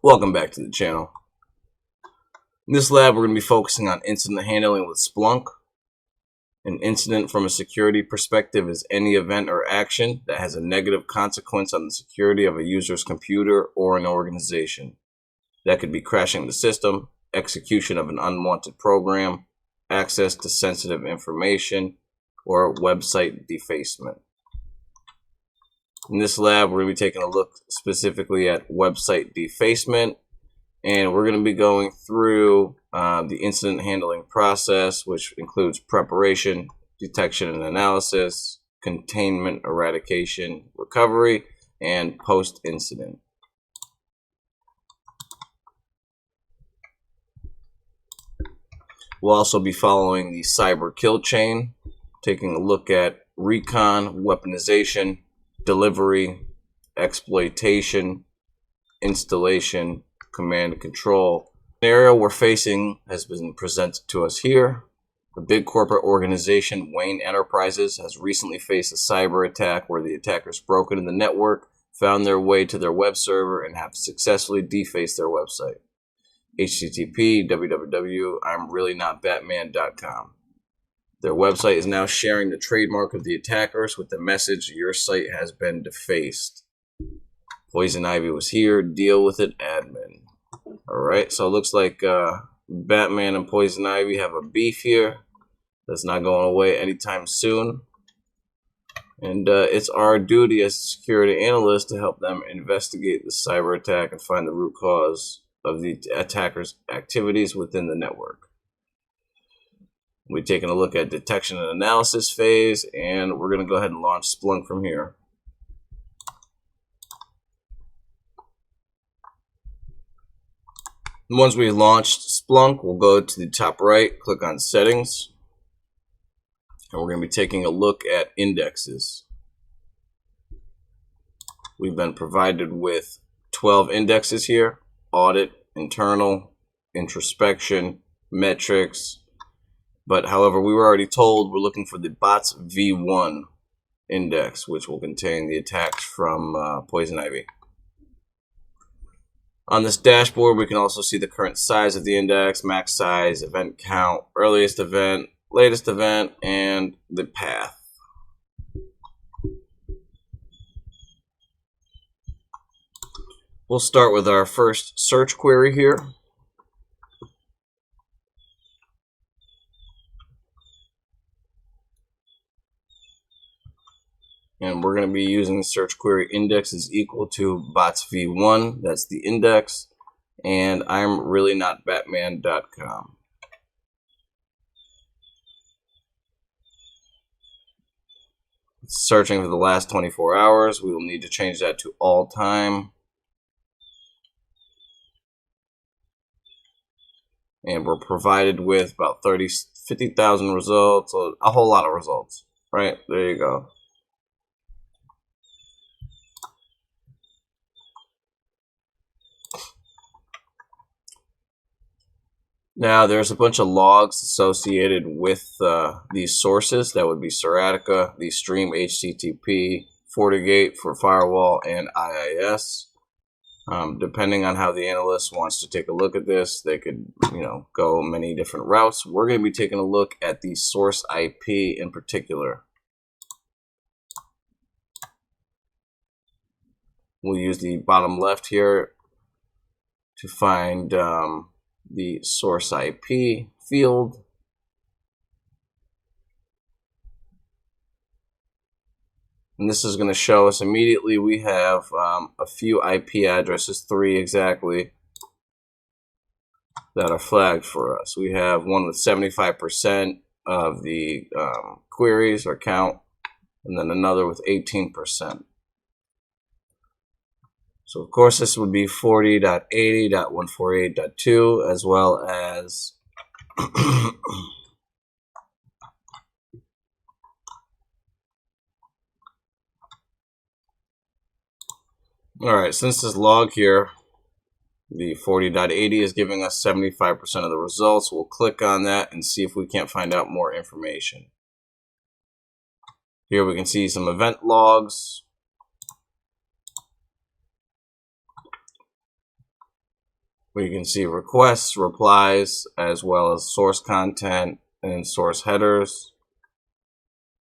Welcome back to the channel. In this lab, we're going to be focusing on incident handling with Splunk. An incident from a security perspective is any event or action that has a negative consequence on the security of a user's computer or an organization. That could be crashing the system, execution of an unwanted program, access to sensitive information, or website defacement. In this lab, we're going to be taking a look specifically at website defacement, and we're going to be going through the incident handling process, which includes preparation, detection and analysis, containment, eradication, recovery, and post-incident. We'll also be following the cyber kill chain, taking a look at recon, weaponization, delivery, exploitation, installation, command and control. The scenario we're facing has been presented to us here. A big corporate organization, Wayne Enterprises, has recently faced a cyber attack where the attackers broke into the network, found their way to their web server, and have successfully defaced their website. http www.imreallynotbatman.com. Their website is now sharing the trademark of the attackers with the message, "Your site has been defaced." Poison Ivy was here. Deal with it, admin. Alright, so it looks like Batman and Poison Ivy have a beef here that's not going away anytime soon. And it's our duty as security analysts to help them investigate the cyber attack and find the root cause of the attacker's activities within the network. We're taking a look at detection and analysis phase, and we're going to go ahead and launch Splunk from here. Once we've launched Splunk, we'll go to the top right, click on settings, and we're going to be taking a look at indexes. We've been provided with 12 indexes here: audit, internal, introspection, metrics. But however, we were already told we're looking for the bots v1 index, which will contain the attacks from Poison Ivy. On this dashboard, we can also see the current size of the index, max size, event count, earliest event, latest event, and the path. We'll start with our first search query here. And we're going to be using the search query index is equal to bots v1, that's the index, and I'm really not Batman.com. Searching for the last 24 hours, we will need to change that to all time. And we're provided with about 50,000 results, so a whole lot of results, right? There you go. Now, there's a bunch of logs associated with these sources. That would be Seratica, the Stream HTTP, FortiGate for firewall, and IIS. Depending on how the analyst wants to take a look at this, they could, go many different routes. We're going to be taking a look at the source IP in particular. We'll use the bottom left here to find the source IP field. And this is going to show us immediately we have a few IP addresses, 3 exactly, that are flagged for us. We have one with 75% of the queries or count, and then another with 18%. So of course this would be 40.80.148.2 as well as Alright, since this log here, the 40.80 is giving us 75% of the results, we'll click on that and see if we can't find out more information. Here we can see some event logs. We can see requests, replies, as well as source content and source headers.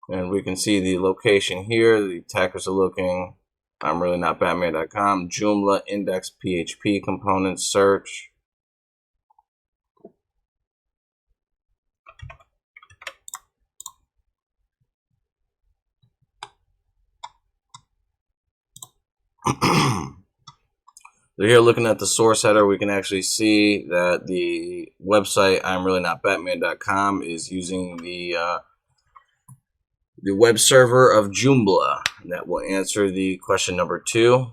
And we can see the location here. The attackers are looking, I'm really not Batman.com, Joomla, index, PHP components, search. So here, looking at the source header, we can actually see that the website I'm really not Batman.com is using the web server of Joomla. And that will answer the question number 2.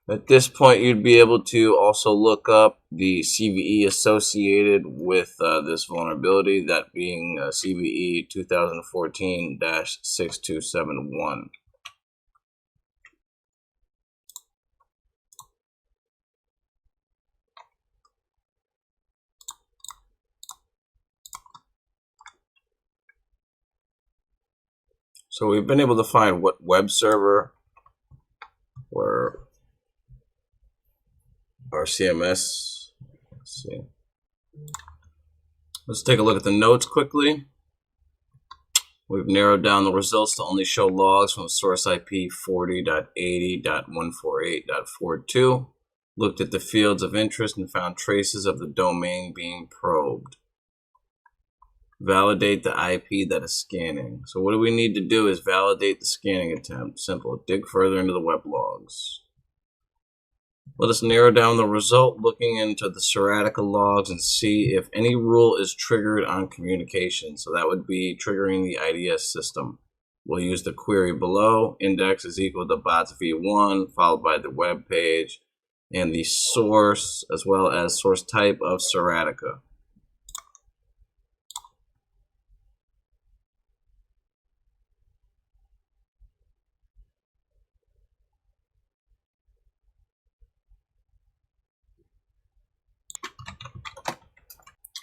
At this point, you'd be able to also look up the CVE associated with this vulnerability, that being CVE 2014-6271. So we've been able to find what web server or our CMS. Let's see. Let's take a look at the notes quickly. We've narrowed down the results to only show logs from source IP 40.80.148.42. Looked at the fields of interest and found traces of the domain being probed. Validate the IP that is scanning. So what do we need to do is validate the scanning attempt. Simple. Dig further into the web logs. Let us narrow down the result, looking into the Seratica logs and see if any rule is triggered on communication. So that would be triggering the IDS system. We'll use the query below. Index is equal to bots v1, followed by the web page and the source, as well as source type of Seratica.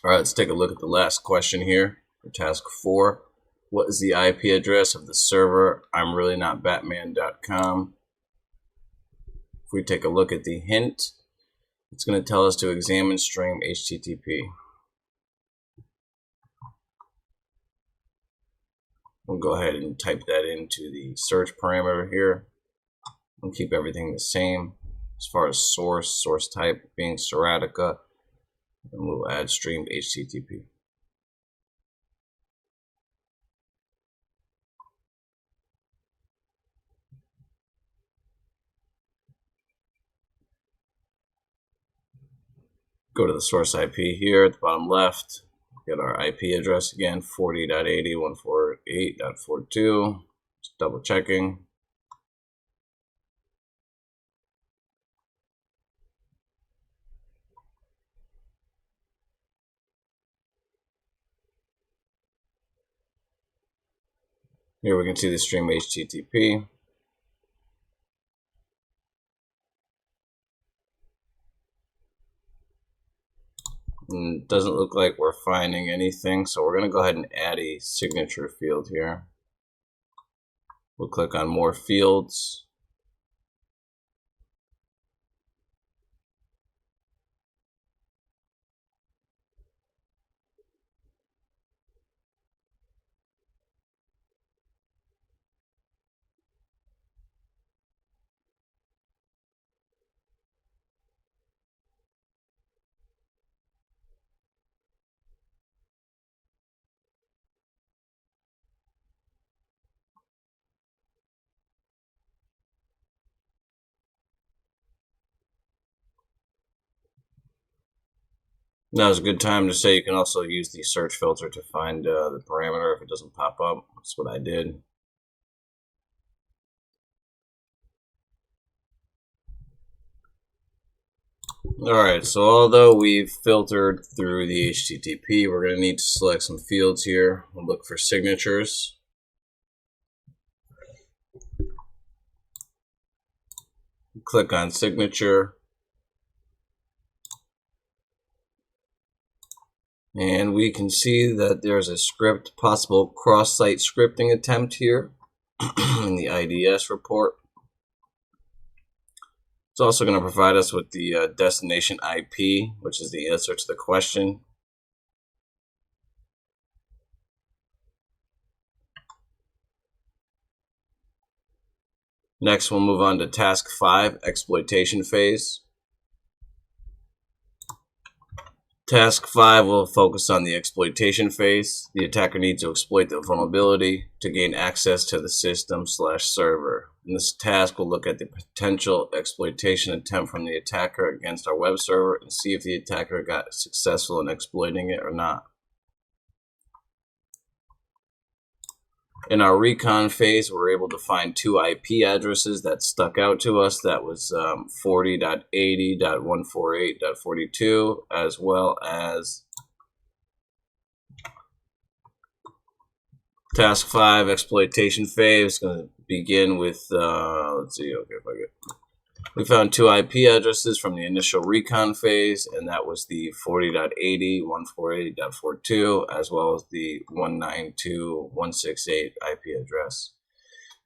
All right, let's take a look at the last question here for task 4. What is the IP address of the server I'm really not Batman.com? If we take a look at the hint, it's going to tell us to examine stream HTTP. We'll go ahead and type that into the search parameter here. We'll keep everything the same as far as source type being Seratica. And we'll add stream HTTP. Go to the source IP here at the bottom left. Get our IP address again, 40.80.148.42. Just double checking. Here we can see the stream HTTP. And it doesn't look like we're finding anything, so we're going to go ahead and add a signature field here. We'll click on more fields. Now is a good time to say you can also use the search filter to find the parameter if it doesn't pop up. That's what I did. Alright, so although we've filtered through the HTTP, we're going to need to select some fields here. We'll look for signatures. Click on signature. And we can see that there's a script, possible cross-site scripting attempt here in the IDS report. It's also going to provide us with the destination IP, which is the answer to the question. Next, we'll move on to task 5, exploitation phase. Task 5 will focus on the exploitation phase. The attacker needs to exploit the vulnerability to gain access to the system/server. And this task will look at the potential exploitation attempt from the attacker against our web server and see if the attacker got successful in exploiting it or not. In our recon phase, we're able to find 2 IP addresses that stuck out to us. That was 40.80.148.42, as well as task 5, exploitation phase. It's going to begin with, let's see, okay, if I get. We found 2 IP addresses from the initial recon phase, and that was the 40.80.148.42, as well as the 192.168 IP address.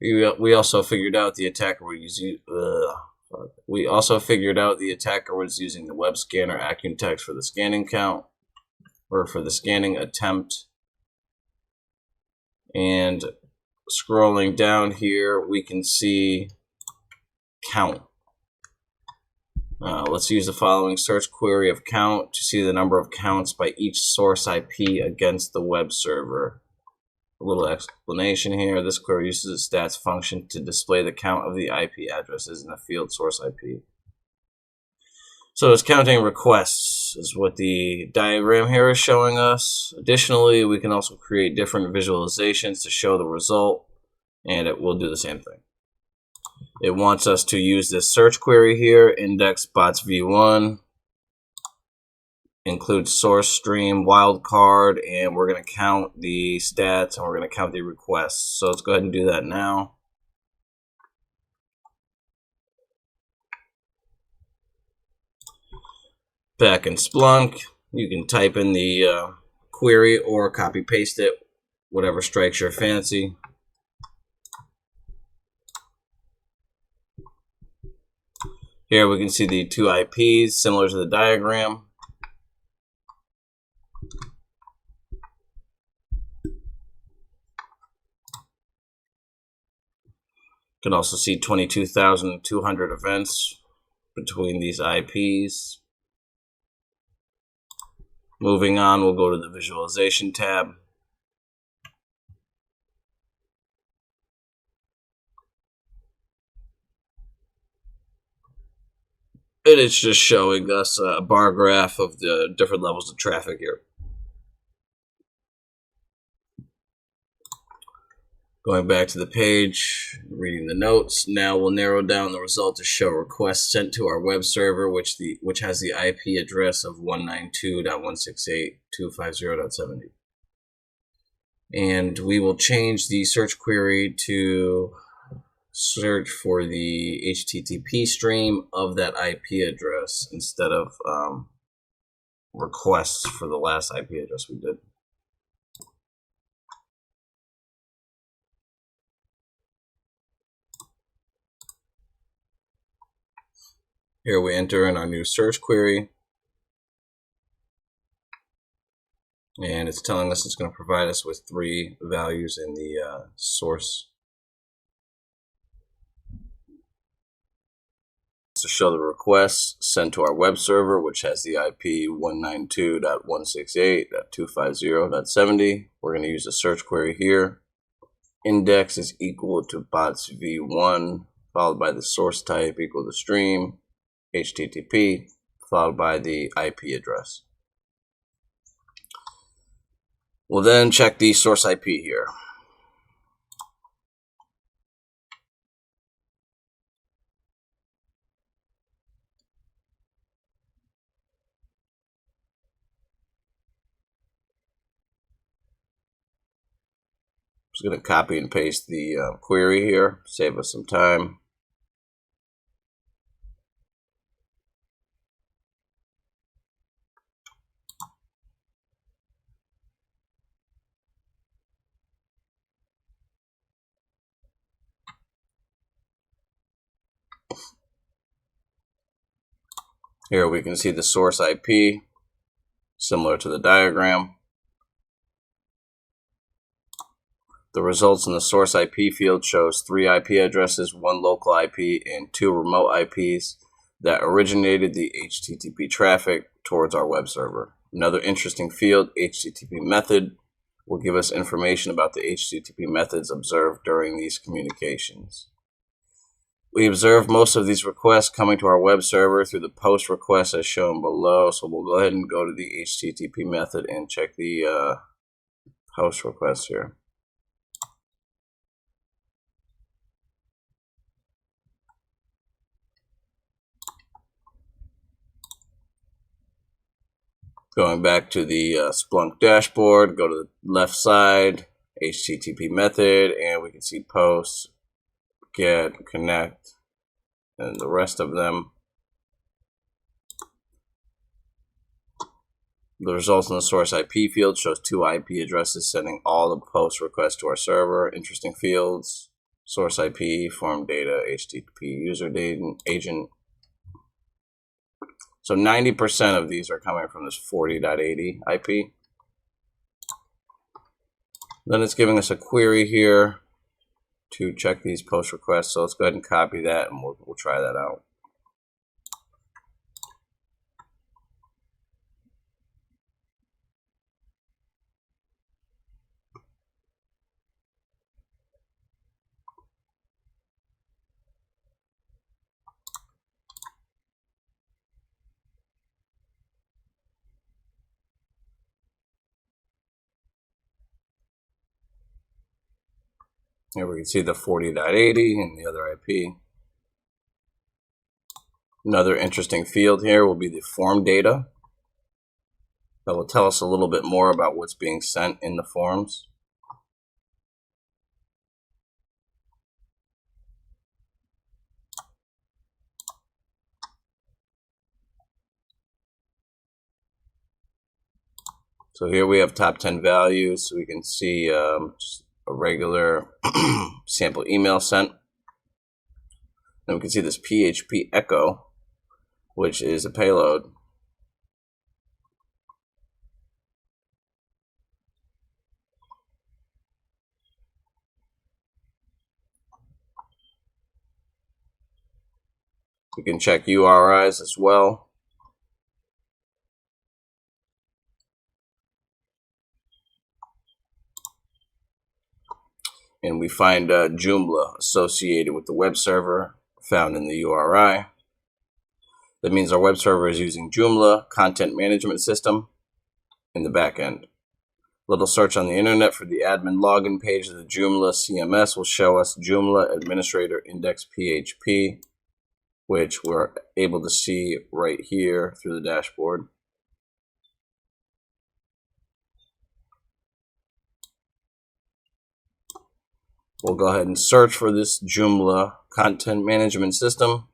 We also figured out the attacker was using. We also figured out the attacker was using the web scanner Acuntext for the scanning count, or for the scanning attempt. And scrolling down here, we can see count. Let's use the following search query of count to see the number of counts by each source IP against the web server. A little explanation here. This query uses a stats function to display the count of the IP addresses in the field source IP. So it's counting requests is what the diagram here is showing us. Additionally, we can also create different visualizations to show the result, and it will do the same thing. It wants us to use this search query here, index bots v1, include source stream wildcard, and we're going to count the stats and we're going to count the requests. So let's go ahead and do that now. Back in Splunk, you can type in the query or copy paste it, whatever strikes your fancy. Here we can see the 2 IPs similar to the diagram. You can also see 22,200 events between these IPs. Moving on, we'll go to the visualization tab. And it's just showing us a bar graph of the different levels of traffic here. Going back to the page, reading the notes. Now we'll narrow down the result to show requests sent to our web server, which has the IP address of 192.168.250.70. And we will change the search query to search for the HTTP stream of that IP address instead of requests for the last IP address we did. Here we enter in our new search query, and it's telling us it's going to provide us with 3 values in the source. To show the requests sent to our web server, which has the IP 192.168.250.70. We're going to use a search query here. Index is equal to bots v1, followed by the source type equal to stream, HTTP, followed by the IP address. We'll then check the source IP here. Just going to copy and paste the query here, save us some time. Here we can see the source IP, similar to the diagram. The results in the source IP field shows 3 IP addresses, 1 local IP, and 2 remote IPs that originated the HTTP traffic towards our web server. Another interesting field, HTTP method, will give us information about the HTTP methods observed during these communications. We observe most of these requests coming to our web server through the post request as shown below. So we'll go ahead and go to the HTTP method and check the post request here. Going back to the Splunk dashboard, go to the left side, HTTP method, and we can see post, get, connect, and the rest of them. The results in the source IP field shows 2 IP addresses sending all the post requests to our server. Interesting fields, source IP, form data, HTTP user data, agent. So 90% of these are coming from this 40.80 IP. Then it's giving us a query here to check these post requests. So let's go ahead and copy that and we'll try that out. Here we can see the 40.80 and the other IP. Another interesting field here will be the form data. That will tell us a little bit more about what's being sent in the forms. So here we have top 10 values. So we can see just a regular sample email sent. Then we can see this PHP echo, which is a payload. We can check URIs as well. And we find Joomla associated with the web server found in the URI. That means our web server is using Joomla content management system in the backend. Little search on the internet for the admin login page of the Joomla CMS will show us Joomla administrator index PHP, which we're able to see right here through the dashboard. We'll go ahead and search for this Joomla content management system.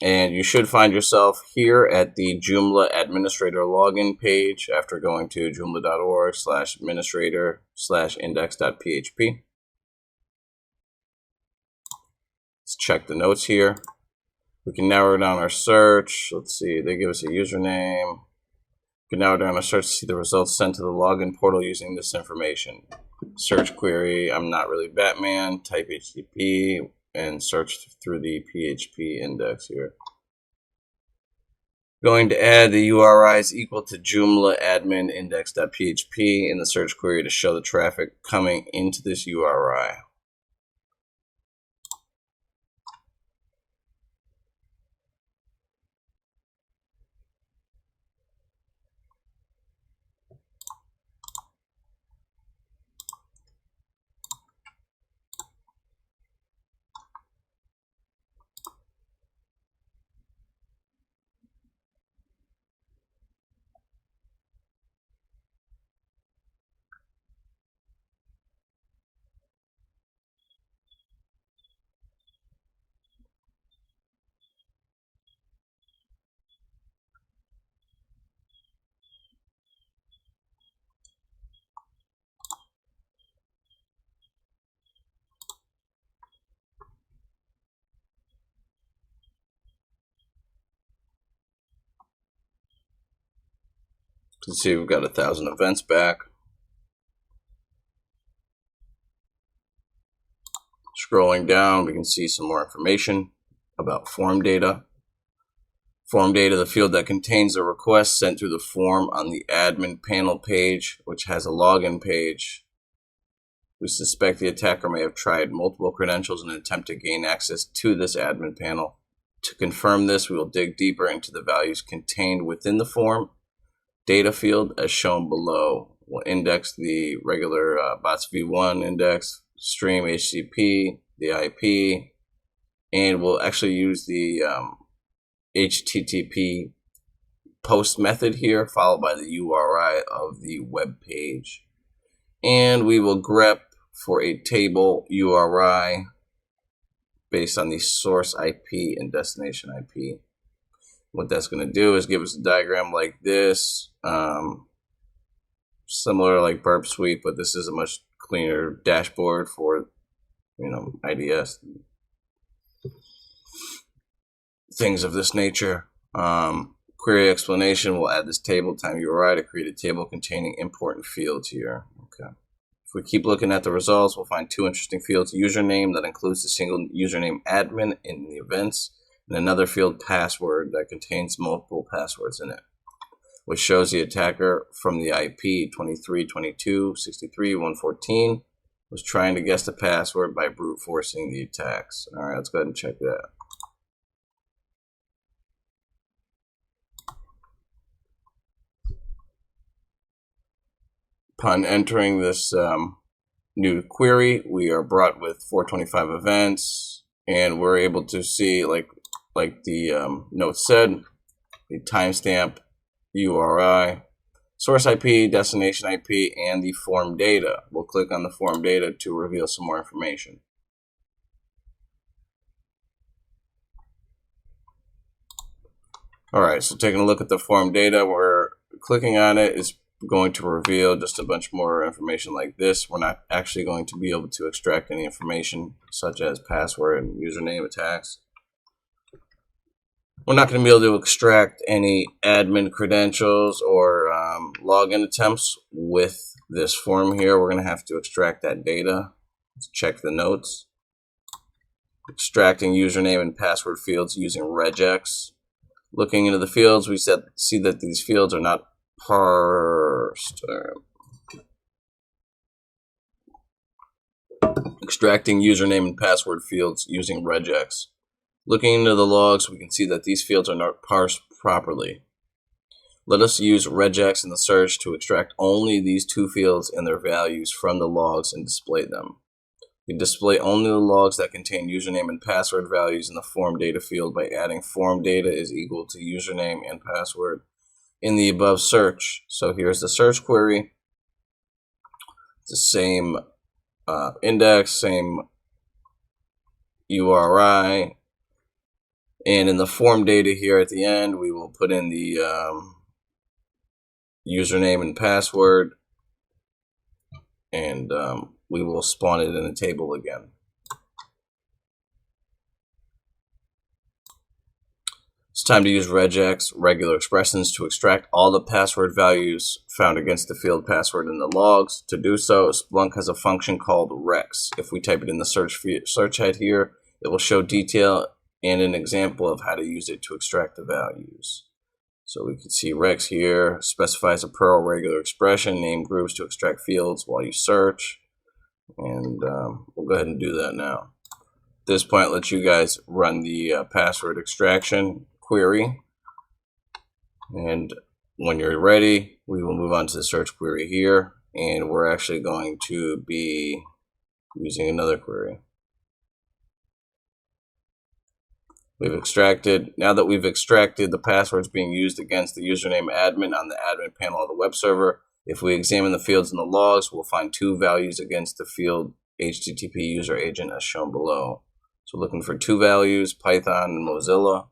And you should find yourself here at the Joomla administrator login page after going to joomla.org/administrator/index.php. Let's check the notes here. We can narrow down our search. Let's see, they give us a username. We can narrow down our search to see the results sent to the login portal using this information. Search query, I'm not really Batman, type HTTP, and search through the PHP index here. Going to add the URIs equal to Joomla admin index.php in the search query to show the traffic coming into this URI. You can see we've got 1,000 events back. Scrolling down, we can see some more information about form data. Form data, the field that contains a request sent through the form on the admin panel page, which has a login page. We suspect the attacker may have tried multiple credentials in an attempt to gain access to this admin panel. To confirm this, we will dig deeper into the values contained within the form data field as shown below. We'll index the regular bots v1 index, stream HTTP, the IP, and we'll actually use the HTTP post method here, followed by the URI of the web page. And we will grep for a table URI based on the source IP and destination IP. What that's going to do is give us a diagram like this, similar like Burp Suite, but this is a much cleaner dashboard for, IDS. Things of this nature. Query explanation, we'll add this table time URI to create a table containing important fields here. Okay. If we keep looking at the results, we'll find two interesting fields. Username, that includes the single username admin in the events, and another field, password, that contains multiple passwords in it, which shows the attacker from the IP 23.22.63.114 was trying to guess the password by brute forcing the attacks. All right, let's go ahead and check that. Upon entering this new query, we are brought with 425 events, and we're able to see, like the note said, the timestamp, URI, source IP, destination IP, and the form data. We'll click on the form data to reveal some more information. All right, so taking a look at the form data, we're clicking on it is going to reveal just a bunch more information like this. We're not actually going to be able to extract any information such as password and username attacks. We're not going to be able to extract any admin credentials or login attempts with this form here. We're going to have to extract that data. Let's check the notes. Extracting username and password fields using regex. Looking into the fields, we see that these fields are not parsed. Extracting username and password fields using regex. Looking into the logs, we can see that these fields are not parsed properly. Let us use regex in the search to extract only these two fields and their values from the logs and display them. We display only the logs that contain username and password values in the form data field by adding form data is equal to username and password in the above search. So here's the search query. It's the same index, same URI. And in the form data here at the end, we will put in the username and password, and we will spawn it in a table again. It's time to use regex, regular expressions, to extract all the password values found against the field password in the logs. To do so, Splunk has a function called rex. If we type it in the search head here, it will show detail and an example of how to use it to extract the values. So we can see rex here specifies a Perl regular expression, name groups to extract fields while you search. And we'll go ahead and do that now. At this point, let you guys run the password extraction query. And when you're ready, we will move on to the search query here. And we're actually going to be using another query. We've extracted, now that we've extracted the passwords being used against the username admin on the admin panel of the web server, if we examine the fields in the logs, we'll find two values against the field HTTP user agent as shown below. So looking for two values, Python and Mozilla.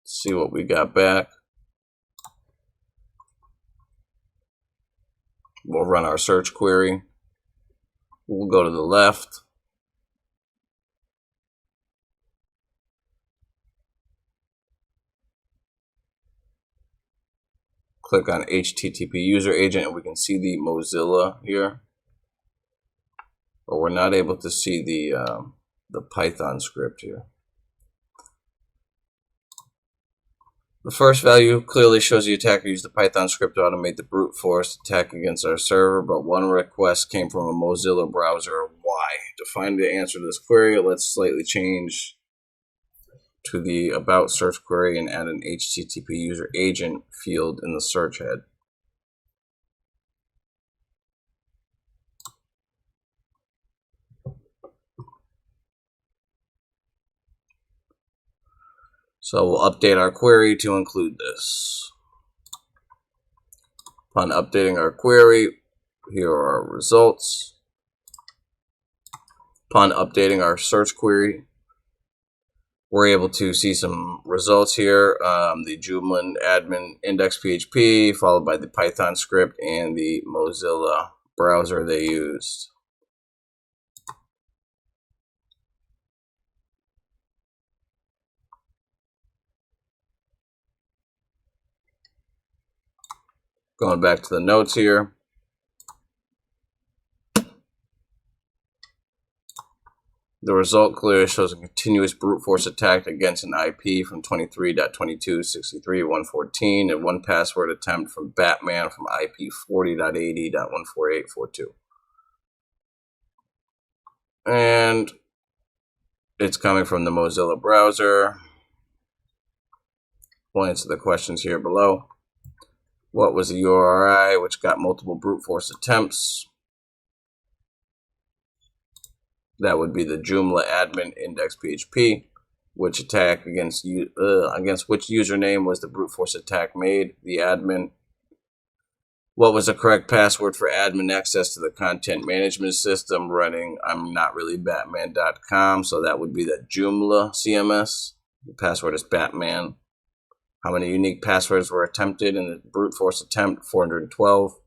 Let's see what we got back. We'll run our search query. We'll go to the left. click on HTTP user agent, and we can see the Mozilla here, but we're not able to see the Python script here. The first value clearly shows the attacker used the Python script to automate the brute force attack against our server, but one request came from a Mozilla browser. Why? To find the answer to this query, let's slightly change to the About search query and add an HTTP user agent field in the search head. So we'll update our query to include this. Upon updating our query, here are our results. Upon updating our search query, we're able to see some results here. The Joomla admin index PHP, followed by the Python script and the Mozilla browser they used. Going back to the notes here. The result clearly shows a continuous brute force attack against an IP from 23.22.63.114 and one password attempt from Batman from IP 40.80.148.42. And it's coming from the Mozilla browser. We'll answer the questions here below. What was the URI, which got multiple brute force attempts? That would be the Joomla admin index PHP. Which attack against which username was the brute force attack made? The admin. What was the correct password for admin access to the content management system running I'm not really Batman.com? So that would be the Joomla CMS. The password is Batman. How many unique passwords were attempted in the brute force attempt? 412.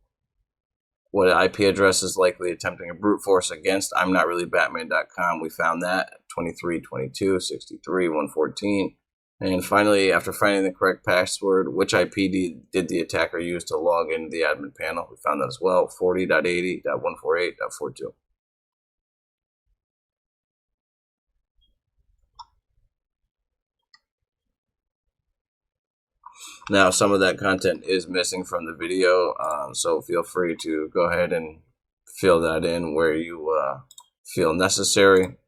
What IP address is likely attempting a brute force against I'm not really Batman.com? We found that at 23.22.63.114. And finally, after finding the correct password, which IP did the attacker use to log into the admin panel? We found that as well, 40.80.148.42. Now, some of that content is missing from the video, so feel free to go ahead and fill that in where you feel necessary.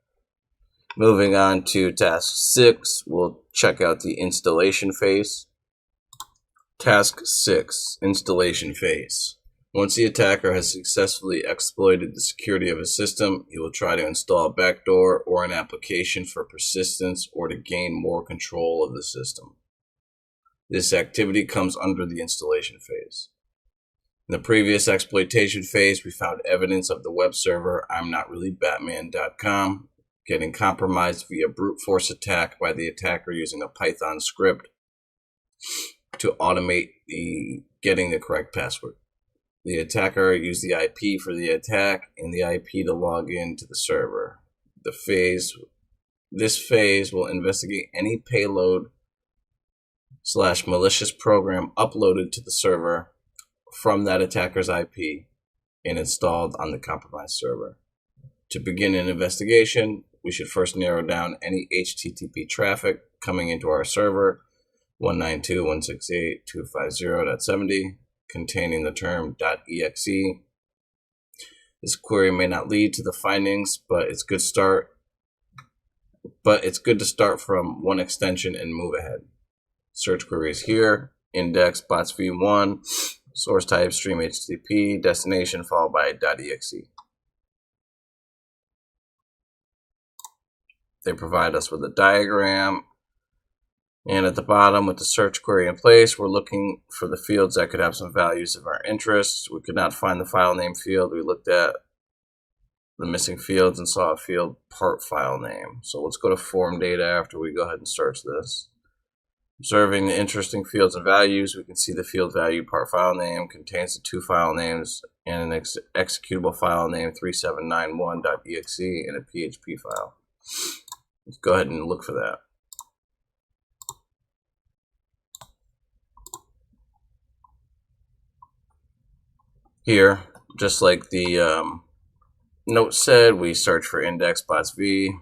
Moving on to task 6, we'll check out the installation phase. Task 6, installation phase. Once the attacker has successfully exploited the security of a system, he will try to install a backdoor or an application for persistence or to gain more control of the system. This activity comes under the installation phase. In the previous exploitation phase, we found evidence of the web server I'm not really Batman.com getting compromised via brute force attack by the attacker using a Python script to automate getting the correct password. The attacker used the IP for the attack and the IP to log in to the server. This phase will investigate any payload / malicious program uploaded to the server from that attacker's IP and installed on the compromised server. To begin an investigation, we should first narrow down any HTTP traffic coming into our server 192.168.250.70 containing the term .exe. This query may not lead to the findings, but it's good to start from one extension and move ahead. Search queries here, index bots v1, source type stream HTTP, destination followed by .exe. They provide us with a diagram, and at the bottom with the search query in place, we're looking for the fields that could have some values of our interest. We could not find the file name field. We looked at the missing fields and saw a field part file name. So let's go to form data after we go ahead and search this. Observing the interesting fields and values, we can see the field value part file name contains the two file names and an executable file name 3791.exe and a PHP file. Let's go ahead and look for that. Here, just like the note said, we search for index bots v,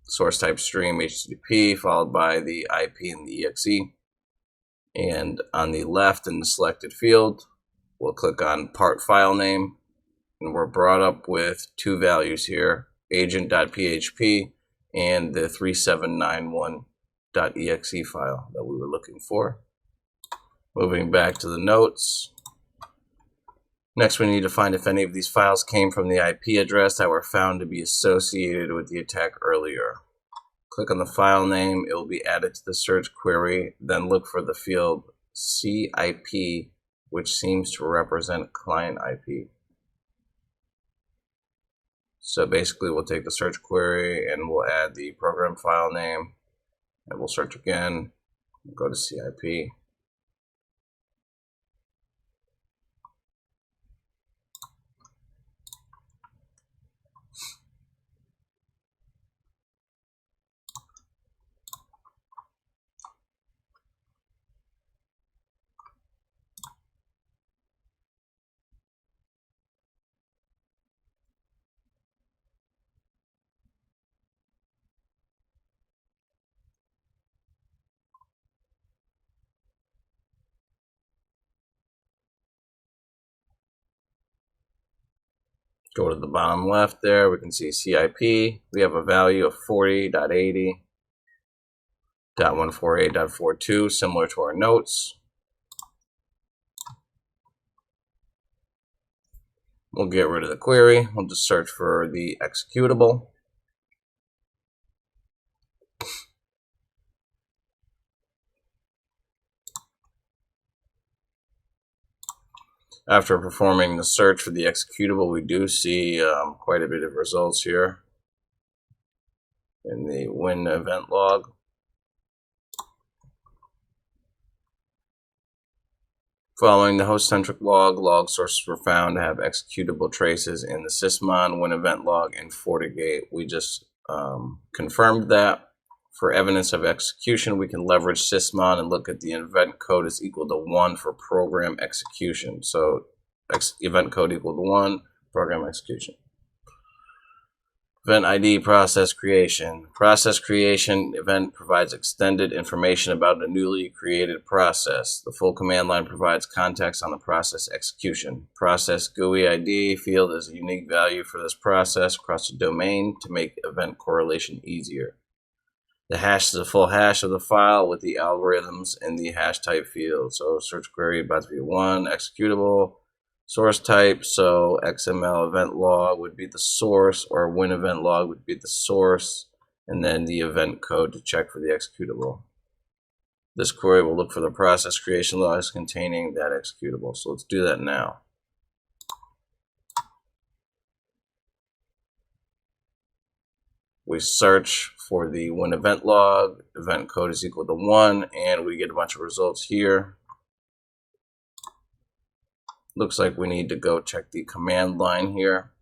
source type stream HTTP, followed by the IP and the exe. And on the left in the selected field, we'll click on part file name, and we're brought up with two values here, agent.php and the 3791.exe file that we were looking for. Moving back to the notes. Next, we need to find if any of these files came from the IP address that were found to be associated with the attack earlier. Click on the file name, it will be added to the search query, then look for the field CIP, which seems to represent client IP. So basically we'll take the search query and we'll add the program file name, and we'll search again, go to CIP. Go to the bottom left there, we can see CIP. We have a value of 40.80.148.42, similar to our notes. We'll get rid of the query. We'll just search for the executable. After performing the search for the executable, we do see quite a bit of results here in the win event log. Following the host-centric log, log sources were found to have executable traces in the sysmon, win event log, and FortiGate. We just confirmed that. For evidence of execution, we can leverage sysmon and look at the event code is equal to 1 for program execution. So event code equal to 1, program execution. Event ID, process creation. Process creation event provides extended information about a newly created process. The full command line provides context on the process execution. Process GUI ID field is a unique value for this process across the domain to make event correlation easier. The hash is a full hash of the file with the algorithms in the hash type field. So search query about to be 1, executable, source type. So XML event log would be the source, or win event log would be the source, and then the event code to check for the executable. This query will look for the process creation logs containing that executable. So let's do that now. We search for the win event log, event code is equal to 1, and we get a bunch of results here. Looks like we need to go check the command line here.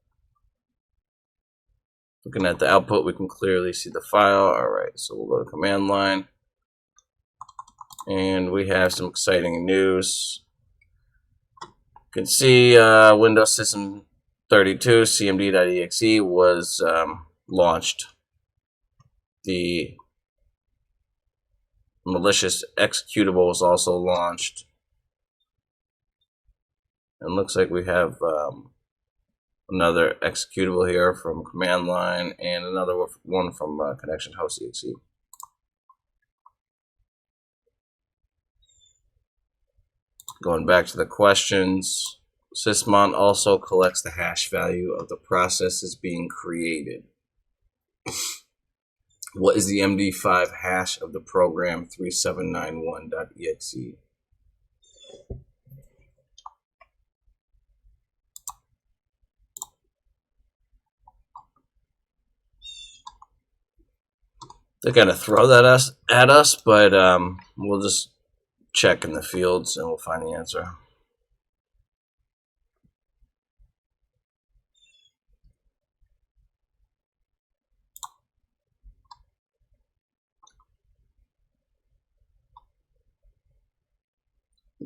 Looking at the output, we can clearly see the file. All right, so we'll go to command line, and we have some exciting news. You can see Windows System 32 cmd.exe was launched. The malicious executable was also launched. And looks like we have another executable here from command line and another one from connection host.exe. Going back to the questions, sysmon also collects the hash value of the processes being created. What is the MD5 hash of the program 3791.exe? They're going to throw that at us, but we'll just check in the fields and we'll find the answer.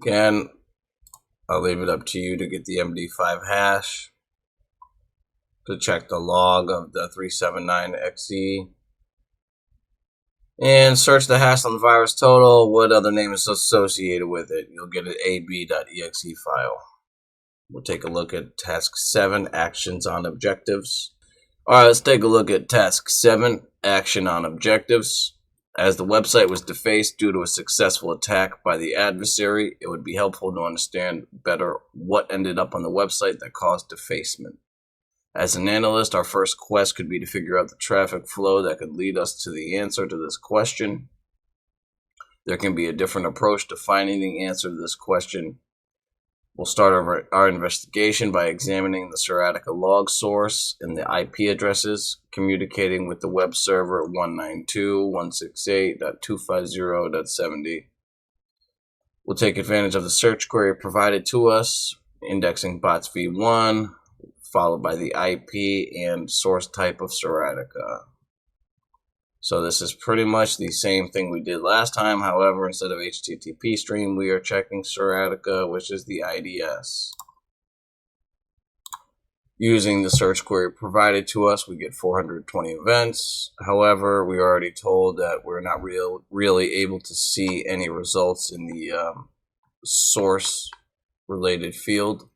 Again, I'll leave it up to you to get the MD5 hash, to check the log of the 379XE, and search the hash on the virus total. What other name is associated with it? You'll get an ab.exe file. We'll take a look at task 7, actions on objectives. Alright, let's take a look at task 7, action on objectives. As the website was defaced due to a successful attack by the adversary, it would be helpful to understand better what ended up on the website that caused defacement. As an analyst, our first quest could be to figure out the traffic flow that could lead us to the answer to this question. There can be a different approach to finding the answer to this question. We'll start our investigation by examining the Seratica log source and the IP addresses communicating with the web server 192.168.250.70. We'll take advantage of the search query provided to us, indexing bots v1, followed by the IP and source type of Seratica. So this is pretty much the same thing we did last time. However, instead of HTTP stream, we are checking Seratica, which is the IDS. Using the search query provided to us, we get 420 events. However, we are already told that we're not really able to see any results in the source related field.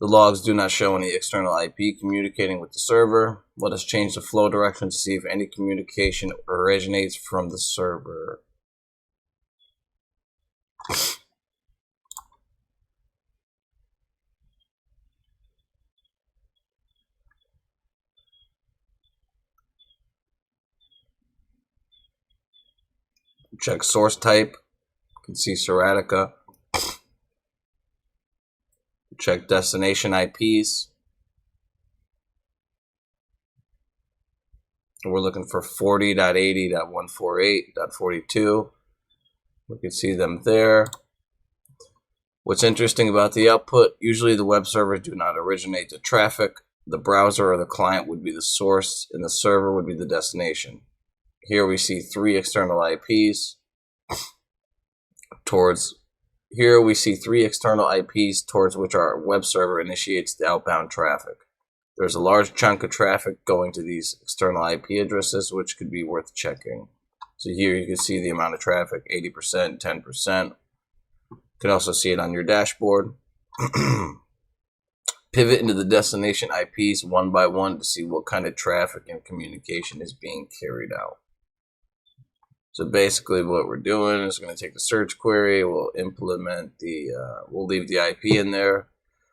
The logs do not show any external IP communicating with the server. Let us change the flow direction to see if any communication originates from the server. Check source type. You can see Seratica. Check destination IPs. We're looking for 40.80.148.42. We can see them there. What's interesting about the output, usually the web servers do not originate the traffic. The browser or the client would be the source, and the server would be the destination. Here we see 3 external IPs towards which our web server initiates the outbound traffic. There's a large chunk of traffic going to these external IP addresses, which could be worth checking. So here you can see the amount of traffic, 80%, 10%. You can also see it on your dashboard. Pivot into the destination IPs one by one to see what kind of traffic and communication is being carried out. So basically what we're doing is going to take the search query, we'll implement we'll leave the IP in there,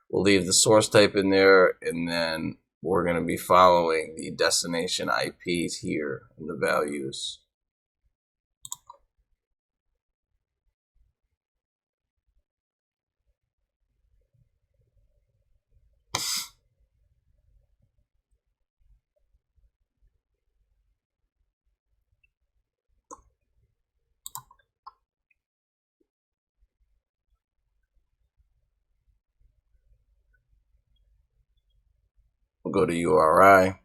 we'll leave the source type in there, and then we're going to be following the destination IPs here and the values. We'll go to URI.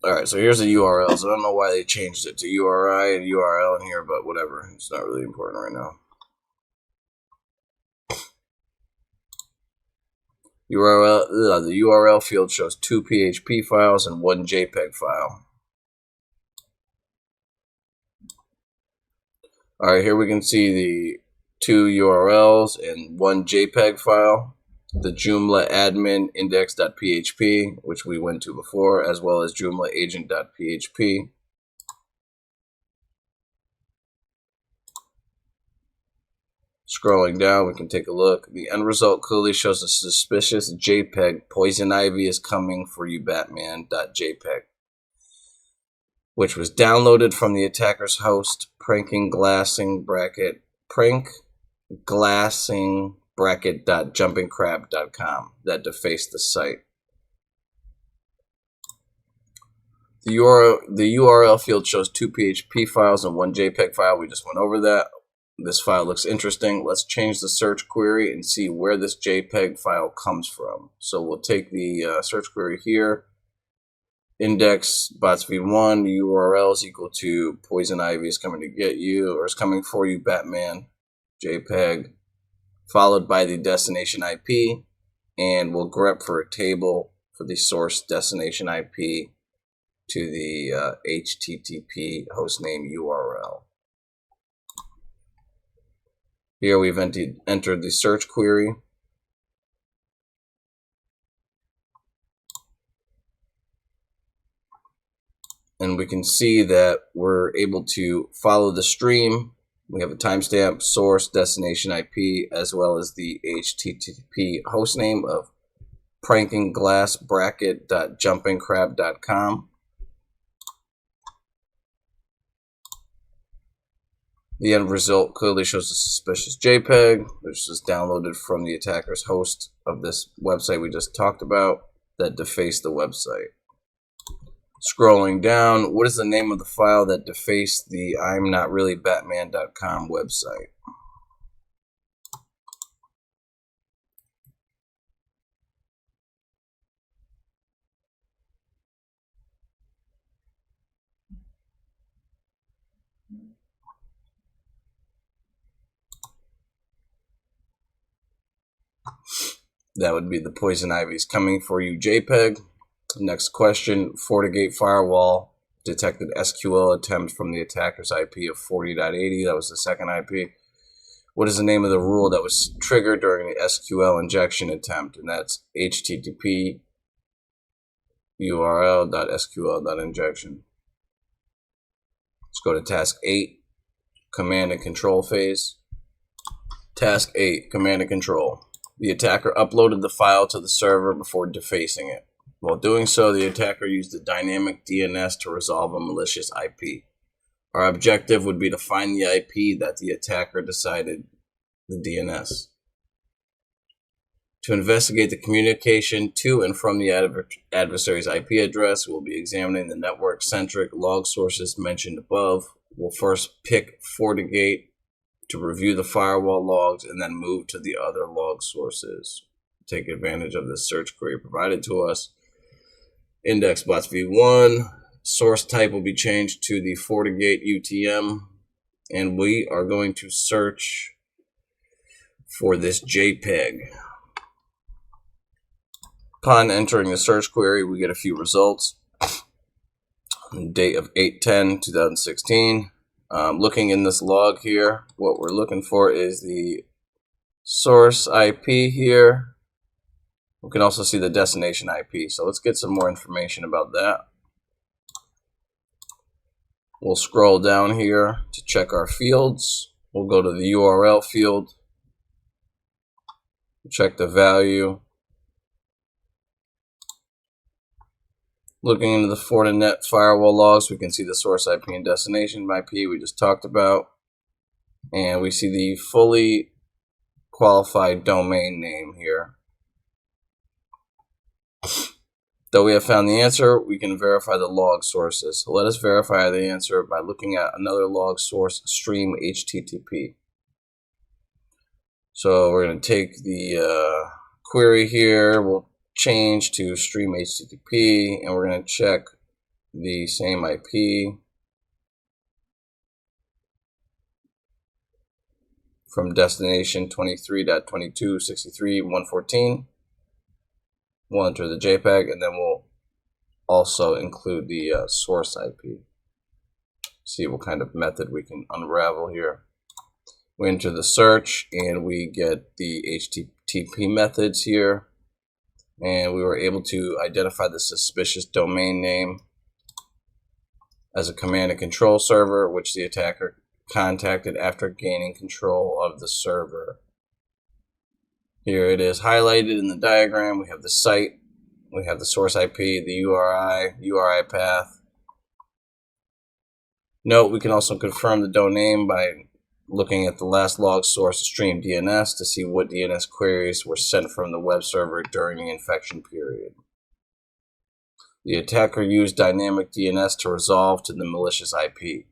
Alright, so here's the URLs. I don't know why they changed it to URI and URL in here, but whatever. It's not really important right now. The URL field shows 2 PHP files and 1 JPEG file. Alright, here we can see the 2 URLs and 1 JPEG file. The Joomla admin index.php, which we went to before, as well as Joomla agent.php. Scrolling down, we can take a look. The end result clearly shows a suspicious JPEG. Poison Ivy is coming for you, Batman.jpg, which was downloaded from the attacker's host, prankglassing.jumpingcrab.com that defaced the site. The URL field shows 2 PHP files and 1 JPEG file. We just went over that. This file looks interesting. Let's change the search query and see where this JPEG file comes from. So we'll take the search query here. Index bots v1, the URL is equal to Poison Ivy is coming to get you, or is coming for you, Batman, JPEG, followed by the destination IP, and we'll grep for a table for the source destination IP to the HTTP hostname URL. Here we've entered the search query. And we can see that we're able to follow the stream. We have a timestamp, source, destination IP, as well as the HTTP hostname of prankingglassbracket.jumpingcrab.com. The end result clearly shows a suspicious JPEG, which is downloaded from the attacker's host of this website we just talked about that defaced the website. Scrolling down, what is the name of the file that defaced the I'mNotReallyBatman.com website? That would be the Poison Ivy's Coming For You JPEG. Next question, FortiGate firewall detected SQL attempt from the attacker's IP of 40.80. That was the second IP. What is the name of the rule that was triggered during the SQL injection attempt? And that's HTTP url.sql.injection. Let's go to task 8, command and control phase. Task 8, command and control. The attacker uploaded the file to the server before defacing it. While doing so, the attacker used the dynamic DNS to resolve a malicious IP. Our objective would be to find the IP that the attacker decided the DNS. To investigate the communication to and from the adversary's IP address, we'll be examining the network-centric log sources mentioned above. We'll first pick FortiGate to review the firewall logs and then move to the other log sources. Take advantage of the search query provided to us. Index bots v1, source type will be changed to the FortiGate UTM, and we are going to search for this JPEG. Upon entering the search query, we get a few results. Date of 8/10/2016. Looking in this log here, what we're looking for is the source IP here. We can also see the destination IP. So let's get some more information about that. We'll scroll down here to check our fields. We'll go to the URL field, check the value. Looking into the Fortinet firewall logs, we can see the source IP and destination IP we just talked about. And we see the fully qualified domain name here. Though we have found the answer, we can verify the log sources. So let us verify the answer by looking at another log source, stream HTTP. So we're going to take the query here. We'll change to stream HTTP, and we're going to check the same IP from destination 23.22.63.114. We'll enter the JPEG, and then we'll also include the source IP. See what kind of method we can unravel here. We enter the search, and we get the HTTP methods here. And we were able to identify the suspicious domain name as a command and control server, which the attacker contacted after gaining control of the server. Here it is highlighted in the diagram. We have the site, we have the source IP, the URI path. Note, we can also confirm the domain by looking at the last log source stream DNS to see what DNS queries were sent from the web server during the infection period. The attacker used dynamic DNS to resolve to the malicious IP.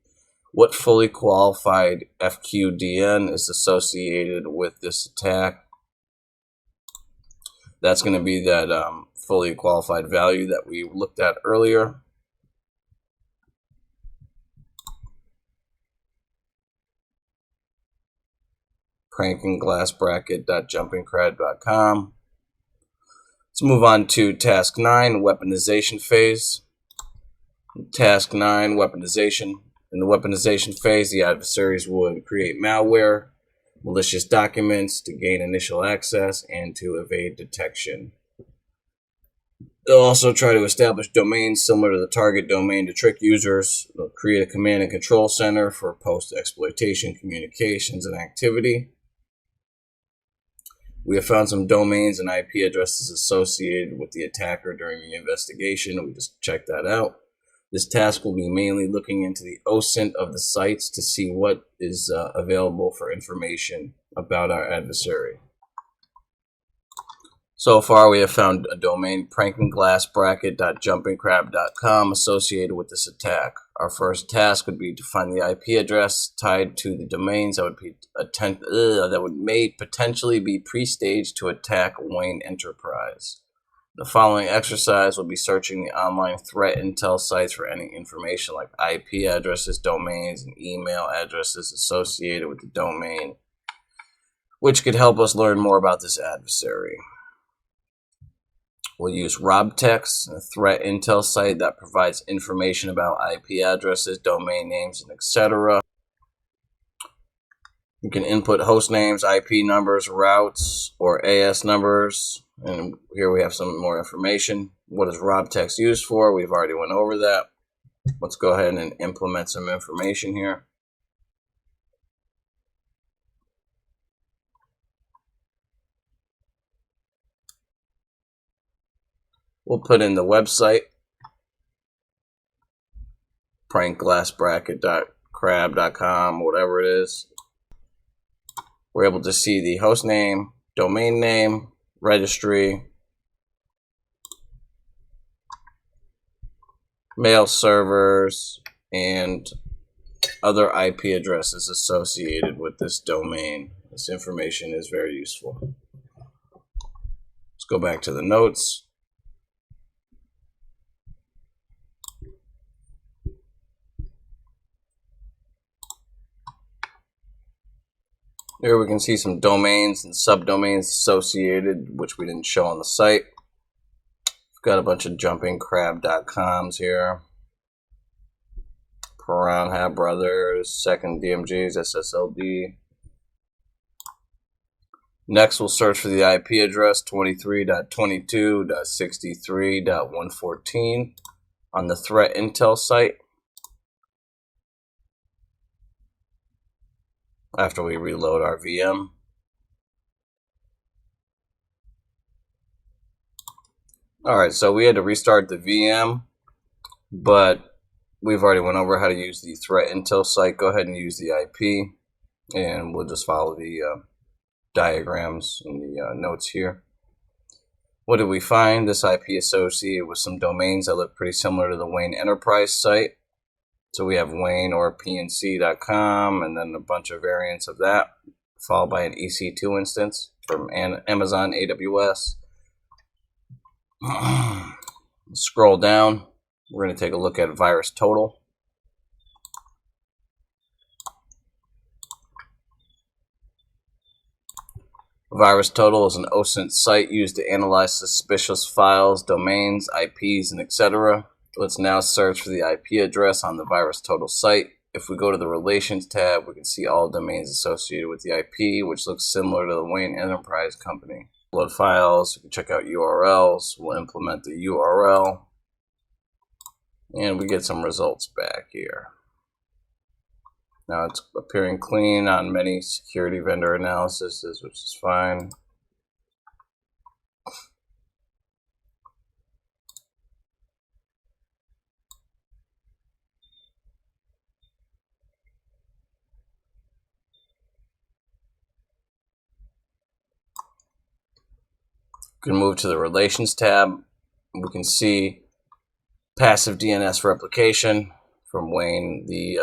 What fully qualified FQDN is associated with this attack? That's going to be that fully qualified value that we looked at earlier. crankingglassbracket.jumpingcrab.com. Let's move on to task 9, weaponization phase. Task 9, weaponization. In the weaponization phase, the adversaries would create malware, malicious documents to gain initial access and to evade detection. They'll also try to establish domains similar to the target domain to trick users. They'll create a command and control center for post-exploitation communications and activity. We have found some domains and IP addresses associated with the attacker during the investigation. We just checked that out. This task will be mainly looking into the OSINT of the sites to see what is available for information about our adversary. So far, we have found a domain, prankingglassbracket.jumpingcrab.com, associated with this attack. Our first task would be to find the IP address tied to the domains that may potentially be pre-staged to attack Wayne Enterprise. The following exercise will be searching the online threat intel sites for any information like IP addresses, domains, and email addresses associated with the domain, which could help us learn more about this adversary. We'll use RobTex, a threat intel site that provides information about IP addresses, domain names, and etc. You can input host names, IP numbers, routes, or AS numbers. And here we have some more information. What is RobTex used for? We've already went over that. Let's go ahead and implement some information here. We'll put in the website, prankglassbracket.crab.com, whatever it is. We're able to see the host name, domain name, registry, mail servers, and other IP addresses associated with this domain. This information is very useful. Let's go back to the notes. Here we can see some domains and subdomains associated, which we didn't show on the site. We've got a bunch of jumpingcrab.coms here. Brown Hat Brothers, Second DMGs, SSLD. Next, we'll search for the IP address 23.22.63.114 on the threat intel site. After we reload our VM. Alright, so we had to restart the VM, but we've already went over how to use the threat intel site. Go ahead and use the IP, and we'll just follow the diagrams in the notes here. What did we find? This IP associated with some domains that look pretty similar to the Wayne Enterprise site. So we have Wayne or PNC.com, and then a bunch of variants of that, followed by an EC2 instance from Amazon AWS. Scroll down. We're going to take a look at virus total. Virus total is an OSINT site used to analyze suspicious files, domains, IPs, and etc. Let's now search for the IP address on the virus total site. If we go to the relations tab, we can see all domains associated with the IP, which looks similar to the Wayne Enterprise company. Upload files, you can check out URLs. We'll implement the URL, and we get some results back here. Now it's appearing clean on many security vendor analyses, which is fine. We can move to the Relations tab. We can see passive DNS replication from Wayne, the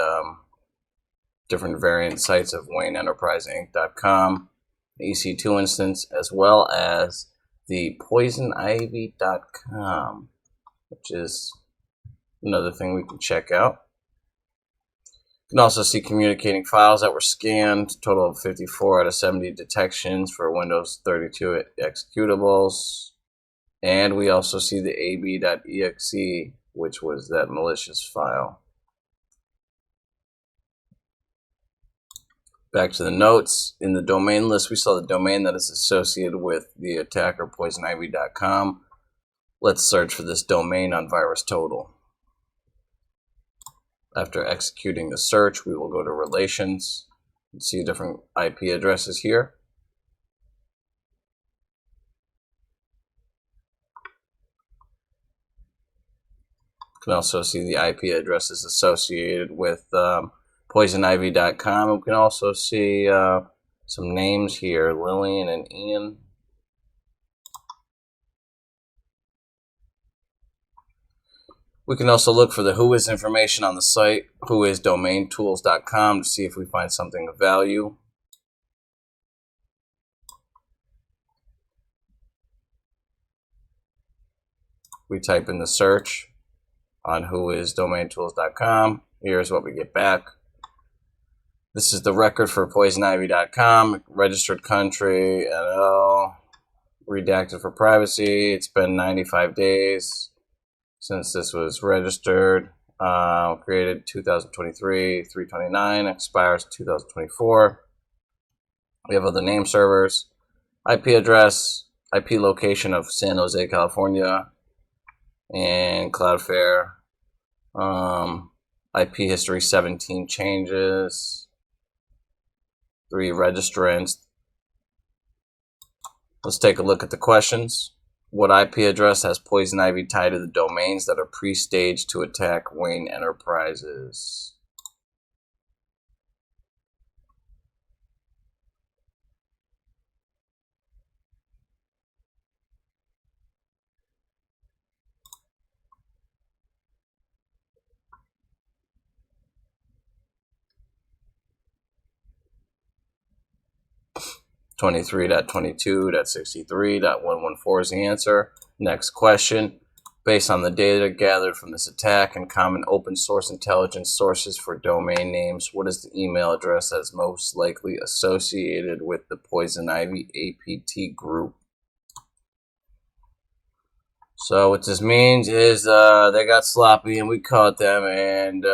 different variant sites of WayneEnterpriseInc.com, EC2 instance, as well as the poisonivy.com, which is another thing we can check out. You can also see communicating files that were scanned, total of 54 out of 70 detections for Windows 32 executables. And we also see the ab.exe, which was that malicious file. Back to the notes. In the domain list, we saw the domain that is associated with the attacker, poisonivy.com. Let's search for this domain on VirusTotal. After executing the search, we will go to Relations and see different IP addresses here. You can also see the IP addresses associated with poisonivy.com. We can also see some names here, Lillian and Ian. We can also look for the whois information on the site, whoisdomaintools.com, to see if we find something of value. We type in the search on whoisdomaintools.com. Here's what we get back. This is the record for poisonivy.com, registered country, NL, redacted for privacy. It's been 95 days since this was registered. Created 2023, 3/29, expires 2024. We have other name servers, IP address, IP location of San Jose, California, and Cloudflare. IP history, 17 changes, 3 registrants. Let's take a look at the questions. What IP address has Poison Ivy tied to the domains that are pre-staged to attack Wayne Enterprises? .23.22.63.114 is the answer. Next question. Based on the data gathered from this attack and common open source intelligence sources for domain names, what is the email address that is most likely associated with the Poison Ivy APT group? So what this means is they got sloppy and we caught them, and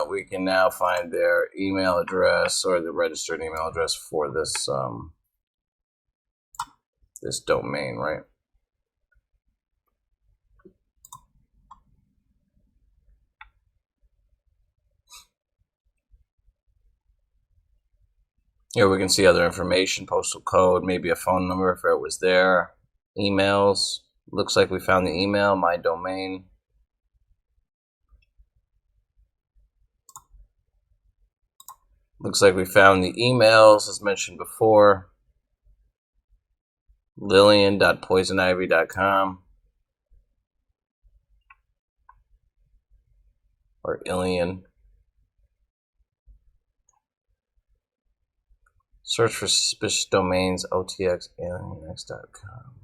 we can now find their email address, or the registered email address for this this domain, right? Here we can see other information, postal code, maybe a phone number if it was there, emails. Looks like we found the email, my domain. Looks like we found the emails as mentioned before. Lillian.poisonivy.com or Ilian. Search for suspicious domains, otxalienx.com.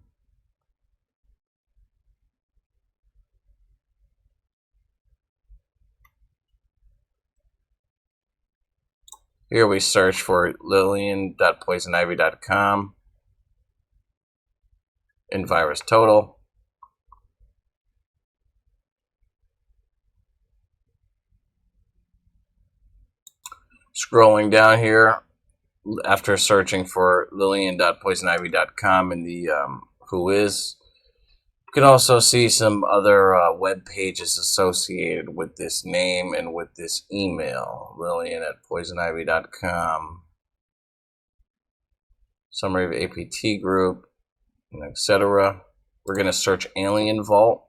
Here we search for Lillian.poisonivy.com in VirusTotal. Scrolling down here, after searching for Lillian.poisonivy.com in the whois, you can also see some other web pages associated with this name and with this email, Lillian@poisonivy.com. Summary of APT group, etc. We're going to search Alien Vault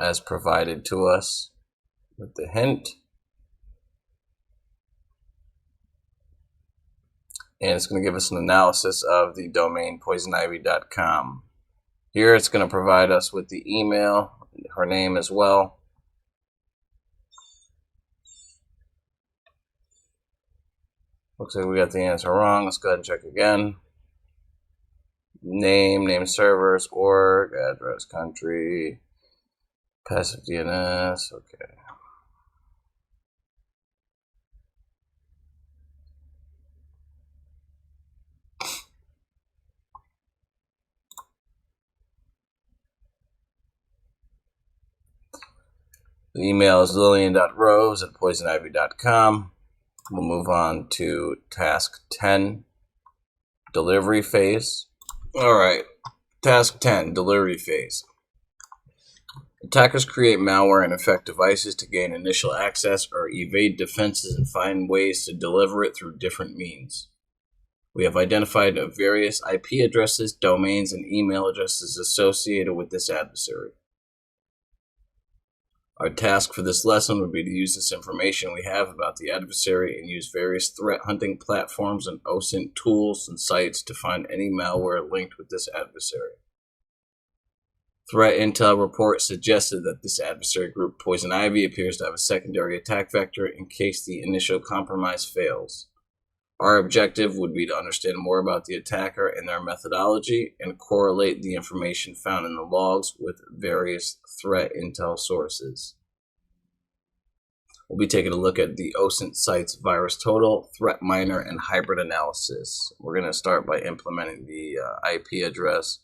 as provided to us with the hint. And it's going to give us an analysis of the domain poisonivy.com. Here it's going to provide us with the email, her name as well. Looks like we got the answer wrong. Let's go ahead and check again. Name servers, org, address, country, passive DNS. Okay. The email is lillian.rose@poisonivy.com. We'll move on to task 10, delivery phase. All right, task 10, delivery phase. Attackers create malware and infect devices to gain initial access or evade defenses and find ways to deliver it through different means. We have identified various IP addresses, domains, and email addresses associated with this adversary. Our task for this lesson would be to use this information we have about the adversary and use various threat hunting platforms and OSINT tools and sites to find any malware linked with this adversary. Threat intel report suggested that this adversary group, Poison Ivy, appears to have a secondary attack vector in case the initial compromise fails. Our objective would be to understand more about the attacker and their methodology and correlate the information found in the logs with various threat intel sources. We'll be taking a look at the OSINT sites virus total, threat miner, and hybrid analysis. We're going to start by implementing the IP address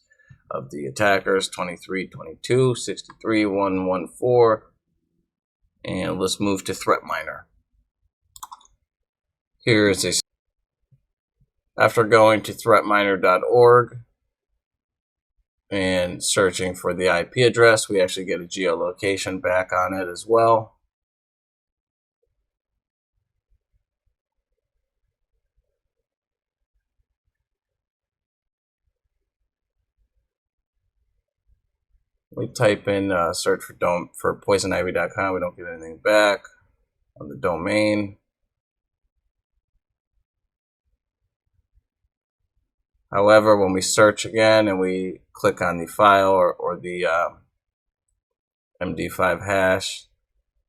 of the attackers, 23.22.63.114, and let's move to threat miner. Here is a After going to threatminer.org and searching for the IP address, we actually get a geolocation back on it as well. We type in search for poisonivy.com. We don't get anything back on the domain. However, when we search again and we click on the file or the MD5 hash,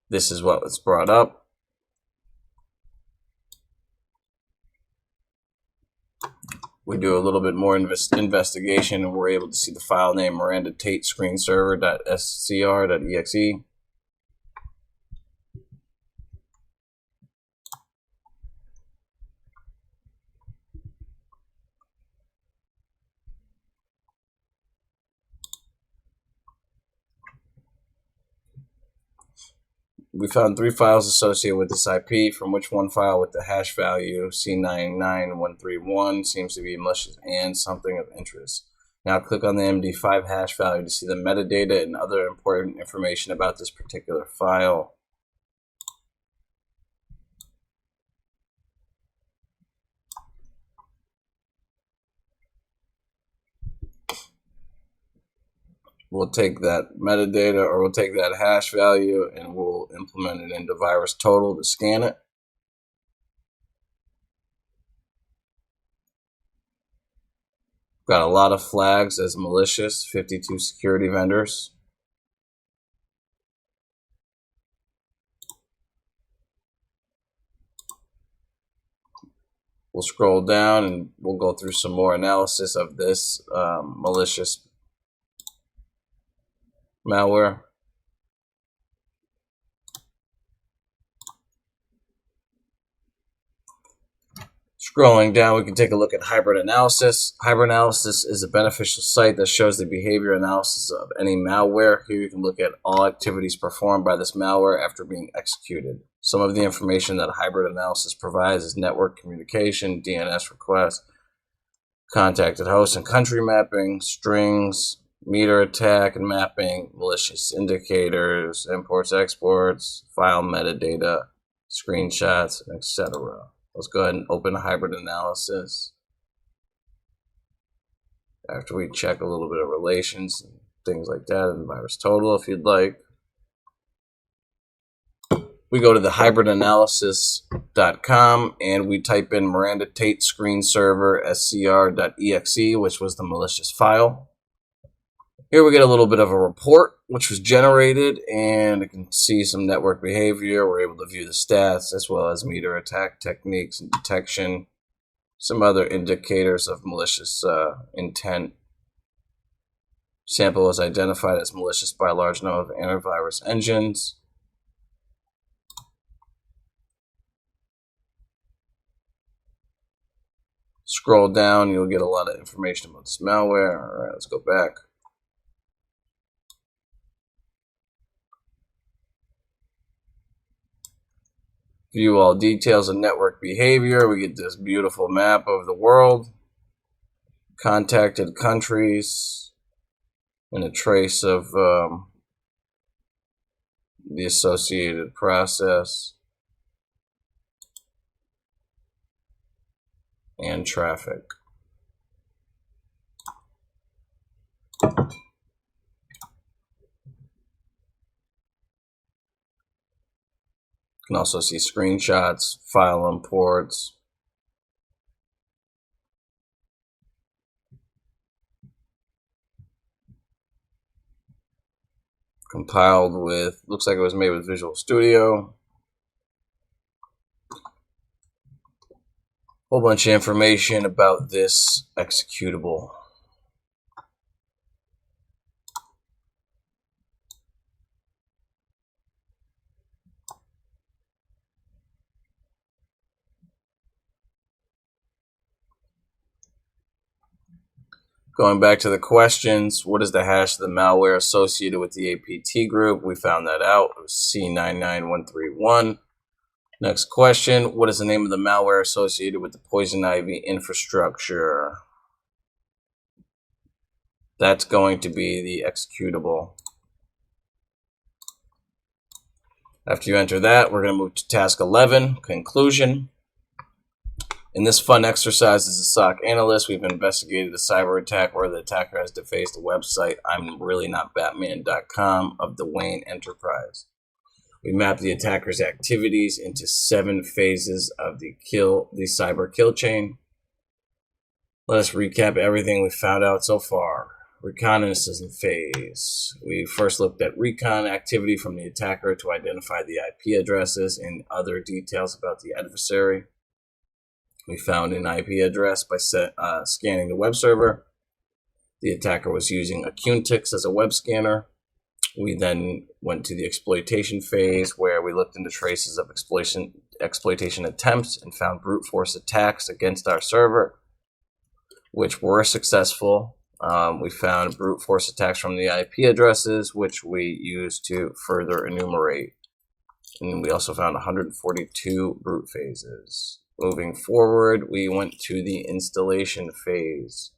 this is what was brought up. We do a little bit more investigation and we're able to see the file name Miranda Tate screen server.scr.exe. We found 3 files associated with this IP, from which one file with the hash value C99131 seems to be malicious and something of interest. Now click on the MD5 hash value to see the metadata and other important information about this particular file. We'll take that metadata, or we'll take that hash value and we'll implement it into virus total to scan it. Got a lot of flags as malicious, 52 security vendors. We'll scroll down and we'll go through some more analysis of this malicious malware. Scrolling down, we can take a look at hybrid analysis. Hybrid analysis is a beneficial site that shows the behavior analysis of any malware. Here you can look at all activities performed by this malware after being executed. Some of the information that hybrid analysis provides is network communication, DNS requests, contacted host and country mapping, strings, meter attack and mapping, malicious indicators, imports, exports, file metadata, screenshots, etc. Let's go ahead and open hybrid analysis. After we check a little bit of relations and things like that and virus total if you'd like. We go to the hybridanalysis.com and we type in Miranda Tate screen server scr.exe, which was the malicious file. Here we get a little bit of a report which was generated, and you can see some network behavior. We're able to view the stats as well as meter attack techniques and detection, some other indicators of malicious intent. Sample was identified as malicious by a large number of antivirus engines. Scroll down, you'll get a lot of information about this malware. All right, let's go back. View all details of network behavior. We get this beautiful map of the world, contacted countries, and a trace of the associated process and traffic. You can also see screenshots, file imports. Compiled with, looks like it was made with Visual Studio. Whole bunch of information about this executable. Going back to the questions, what is the hash of the malware associated with the APT group? We found that out. It was C99131. Next question, what is the name of the malware associated with the Poison Ivy infrastructure? That's going to be the executable. After you enter that, we're going to move to task 11, conclusion. In this fun exercise as a SOC analyst, we've investigated a cyber attack where the attacker has defaced the website I'mReallyNotBatman.com of the Wayne Enterprise. We mapped the attacker's activities into 7 phases of the cyber kill chain. Let us recap everything we've found out so far. Reconnaissance phase. We first looked at recon activity from the attacker to identify the IP addresses and other details about the adversary. We found an IP address by scanning the web server. The attacker was using Accuntix as a web scanner. We then went to the exploitation phase where we looked into traces of exploitation attempts and found brute force attacks against our server, which were successful. We found brute force attacks from the IP addresses, which we used to further enumerate. And we also found 142 brute phases. Moving forward, we went to the installation phase.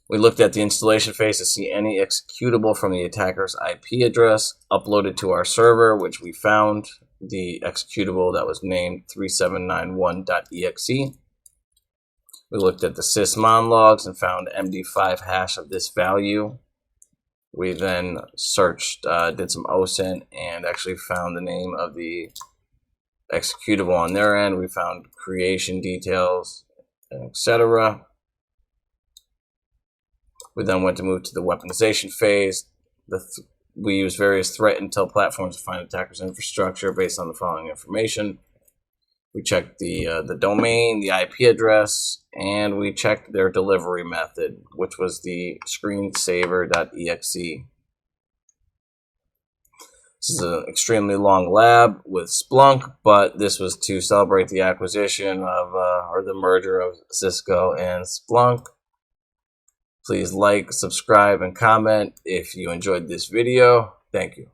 We looked at the installation phase to see any executable from the attacker's IP address uploaded to our server, which we found the executable that was named 3791.exe. We looked at the sysmon logs and found MD5 hash of this value. We then searched, did some OSINT, and actually found the name of the executable on their end. We found creation details, etc. We then went to move to the weaponization phase. We use various threat intel platforms to find attackers' infrastructure based on the following information. We checked the domain, the IP address, and we checked their delivery method, which was the screensaver.exe. This is an extremely long lab with Splunk, but this was to celebrate the acquisition of, or the merger of Cisco and Splunk. Please like, subscribe, and comment if you enjoyed this video. Thank you.